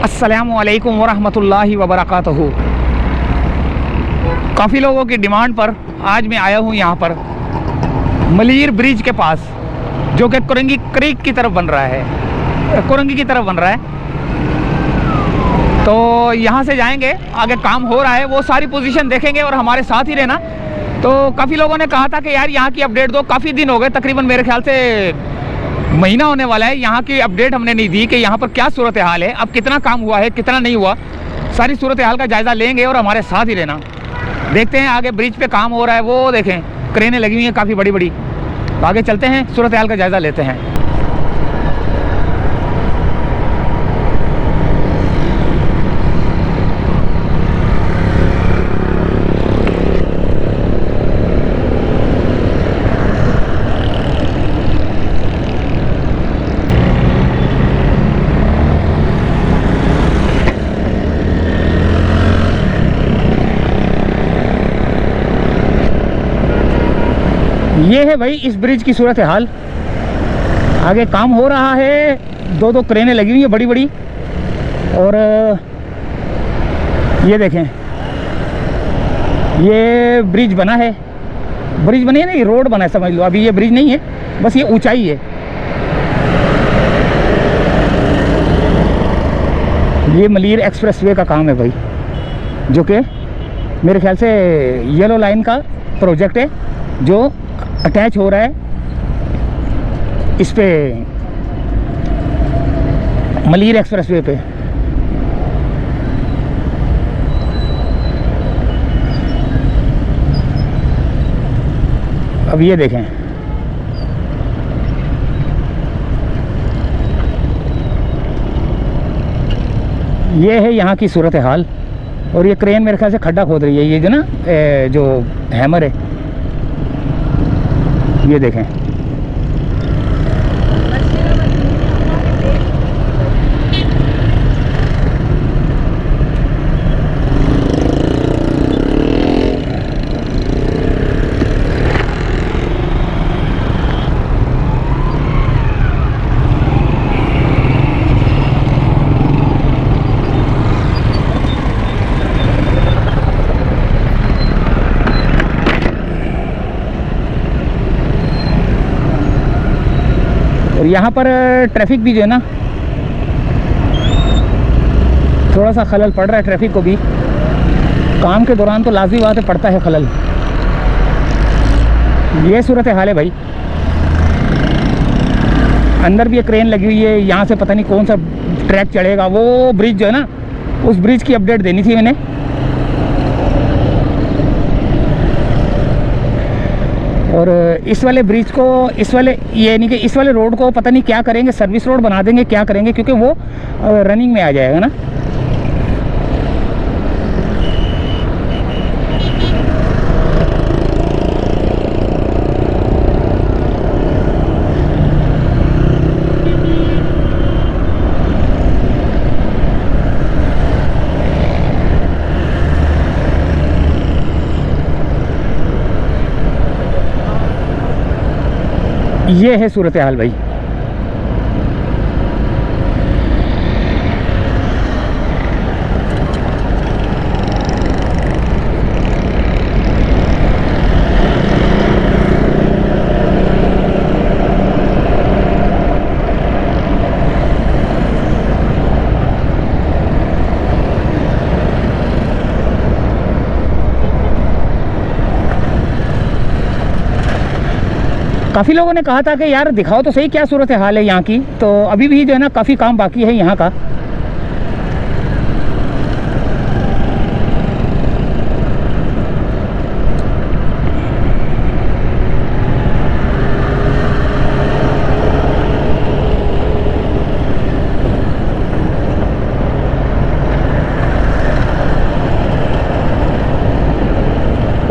अस्सलामु अलैकुम वरहमतुल्लाहि वबरकातुहू। काफ़ी लोगों की डिमांड पर आज मैं आया हूँ यहाँ पर मलीर ब्रिज के पास, जो कि कुरंगी क्रीक की तरफ बन रहा है, कुरंगी की तरफ बन रहा है। तो यहाँ से जाएंगे, आगे काम हो रहा है, वो सारी पोजीशन देखेंगे और हमारे साथ ही रहना। तो काफ़ी लोगों ने कहा था कि यार यहाँ की अपडेट दो, काफ़ी दिन हो गए, तकरीबन मेरे ख्याल से महीना होने वाला है, यहाँ की अपडेट हमने नहीं दी कि यहाँ पर क्या सूरत हाल है, अब कितना काम हुआ है, कितना नहीं हुआ। सारी सूरत हाल का जायज़ा लेंगे और हमारे साथ ही रहना। देखते हैं आगे ब्रिज पे काम हो रहा है, वो देखें क्रेनें लगी हुई हैं काफ़ी बड़ी बड़ी। तो आगे चलते हैं, सूरत हाल का जायज़ा लेते हैं। ये है भाई इस ब्रिज की सूरत हाल। आगे काम हो रहा है, दो दो क्रेनें लगी हुई हैं बड़ी बड़ी। और ये देखें, ये ब्रिज बना है, ब्रिज बनी है ना, ये रोड बना है समझ लो। अभी ये ब्रिज नहीं है, बस ये ऊंचाई है। ये मलीर एक्सप्रेसवे का काम है भाई, जो कि मेरे ख्याल से येलो लाइन का प्रोजेक्ट है, जो अटैच हो रहा है इस पे मलीर एक्सप्रेसवे पे। अब ये देखें, ये है यहाँ की सूरत हाल। और ये क्रेन मेरे ख्याल से खड्डा खोद रही है, ये जो ना जो हैमर है, ये देखें। और यहाँ पर ट्रैफिक भी जो है ना, थोड़ा सा खलल पड़ रहा है ट्रैफिक को भी। काम के दौरान तो लाजमी बात है, पड़ता है खलल। ये सूरत हाल है भाई। अंदर भी एक क्रेन लगी हुई है, यहाँ से पता नहीं कौन सा ट्रैक चढ़ेगा। वो ब्रिज जो है ना, उस ब्रिज की अपडेट देनी थी मैंने। और इस वाले ब्रिज को, इस वाले ये नहीं कि इस वाले रोड को पता नहीं क्या करेंगे, सर्विस रोड बना देंगे, क्या करेंगे, क्योंकि वो रनिंग में आ जाएगा ना। ये है सूरत हाल भाई। काफ़ी लोगों ने कहा था कि यार दिखाओ तो सही क्या सूरत हाल है यहाँ की। तो अभी भी जो है ना, काफ़ी काम बाकी है यहाँ का।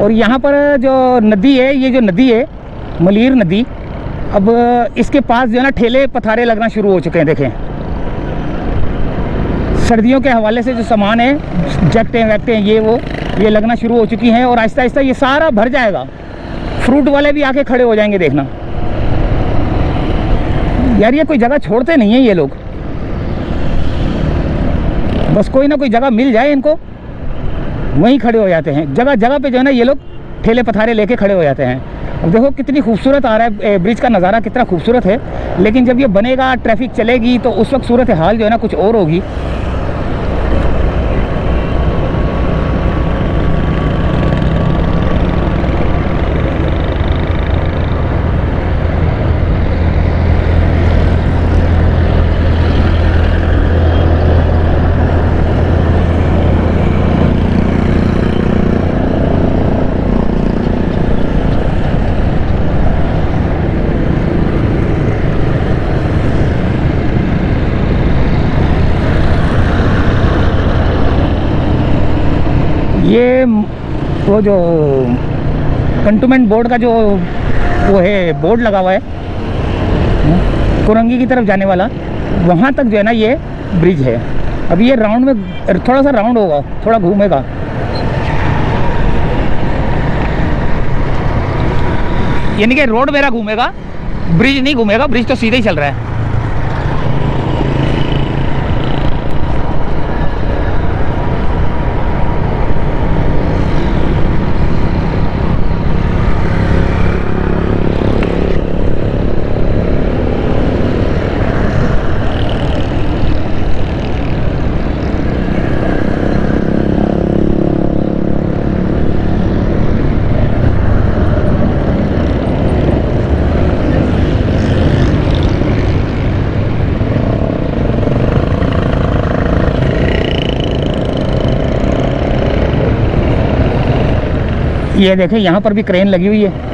और यहाँ पर जो नदी है, ये जो नदी है मलीर नदी, अब इसके पास जो है ना ठेले पथारे लगना शुरू हो चुके हैं। देखें, सर्दियों के हवाले से जो सामान है, जैकटें वैकटें ये लगना शुरू हो चुकी हैं। और आहिस्ता आहिस्ता ये सारा भर जाएगा, फ्रूट वाले भी आके खड़े हो जाएंगे। देखना यार, ये कोई जगह छोड़ते नहीं है ये लोग। बस कोई ना कोई जगह मिल जाए इनको, वहीं खड़े हो जाते हैं। जगह जगह पे जो है ना ये लोग ठेले पथारे लेके खड़े हो जाते हैं। अब देखो कितनी खूबसूरत आ रहा है, ब्रिज का नज़ारा कितना खूबसूरत है। लेकिन जब ये बनेगा, ट्रैफिक चलेगी, तो उस वक्त सूरत हाल जो है ना कुछ और होगी। ये वो जो कंटोनमेंट बोर्ड का जो वो है बोर्ड लगा हुआ है कुरंगी की तरफ जाने वाला, वहाँ तक जो है ना ये ब्रिज है। अभी ये राउंड में थोड़ा सा राउंड होगा, थोड़ा घूमेगा। यानी कि रोड मेरा घूमेगा, ब्रिज नहीं घूमेगा। ब्रिज तो सीधे ही चल रहा है। ये देखें यहाँ पर भी क्रेन लगी हुई है।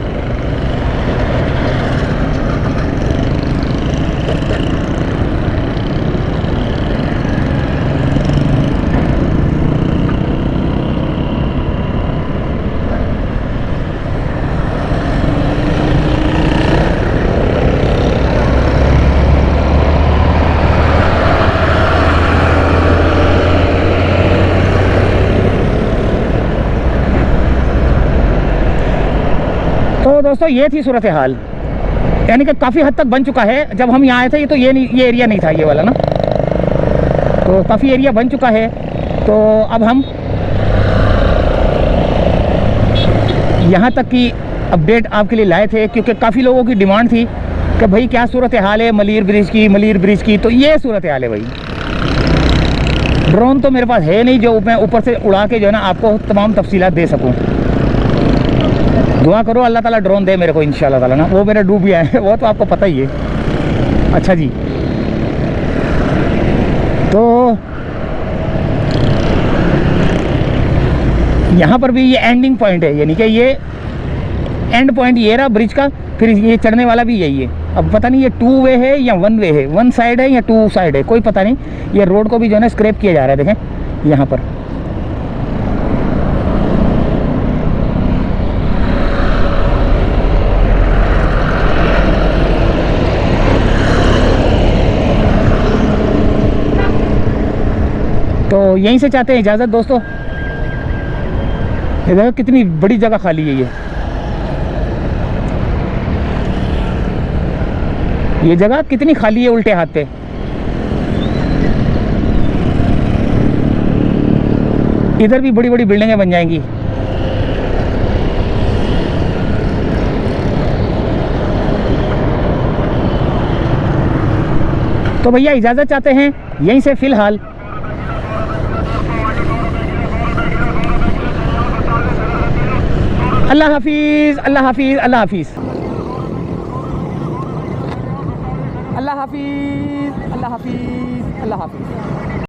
तो दोस्तों ये थी सूरत हाल, यानी कि काफ़ी हद तक बन चुका है। जब हम यहाँ आए थे ये तो ये एरिया नहीं था, ये वाला ना, तो काफ़ी एरिया बन चुका है। तो अब हम यहाँ तक की अपडेट आपके लिए लाए थे, क्योंकि काफ़ी लोगों की डिमांड थी कि भाई क्या सूरत हाल है मलिर ब्रिज की। तो ये सूरत हाल है भाई। ड्रोन तो मेरे पास है नहीं जो मैं ऊपर से उड़ा के जो है ना आपको तमाम तफसीलात दे सकूँ। दुआ करो अल्लाह ताला ड्रोन दे मेरे को इंशाल्लाह ताला ना। वो मेरा डूब गया है, वो तो आपको पता ही है। अच्छा जी, तो यहाँ पर भी ये एंडिंग पॉइंट है, यानी कि ये एंड पॉइंट ये रहा ब्रिज का। फिर ये चढ़ने वाला भी यही है। अब पता नहीं ये 2 वे है या 1 वे है, 1 साइड है या 2 साइड है, कोई पता नहीं। ये रोड को भी जो है ना स्क्रैप किया जा रहा है, देखें यहाँ पर। तो यहीं से चाहते हैं इजाज़त दोस्तों। ये देखो कितनी बड़ी जगह खाली है ये जगह कितनी खाली है उल्टे हाथ पे। इधर भी बड़ी बड़ी बिल्डिंगें बन जाएंगी। तो भैया इजाज़त चाहते हैं यहीं से फ़िलहाल। अल्लाह हाफिज़, अल्लाह हाफिज़, अल्लाह हाफिज़, अल्लाह हाफिज़, अल्लाह हाफिज़, अल्लाह हाफिज़।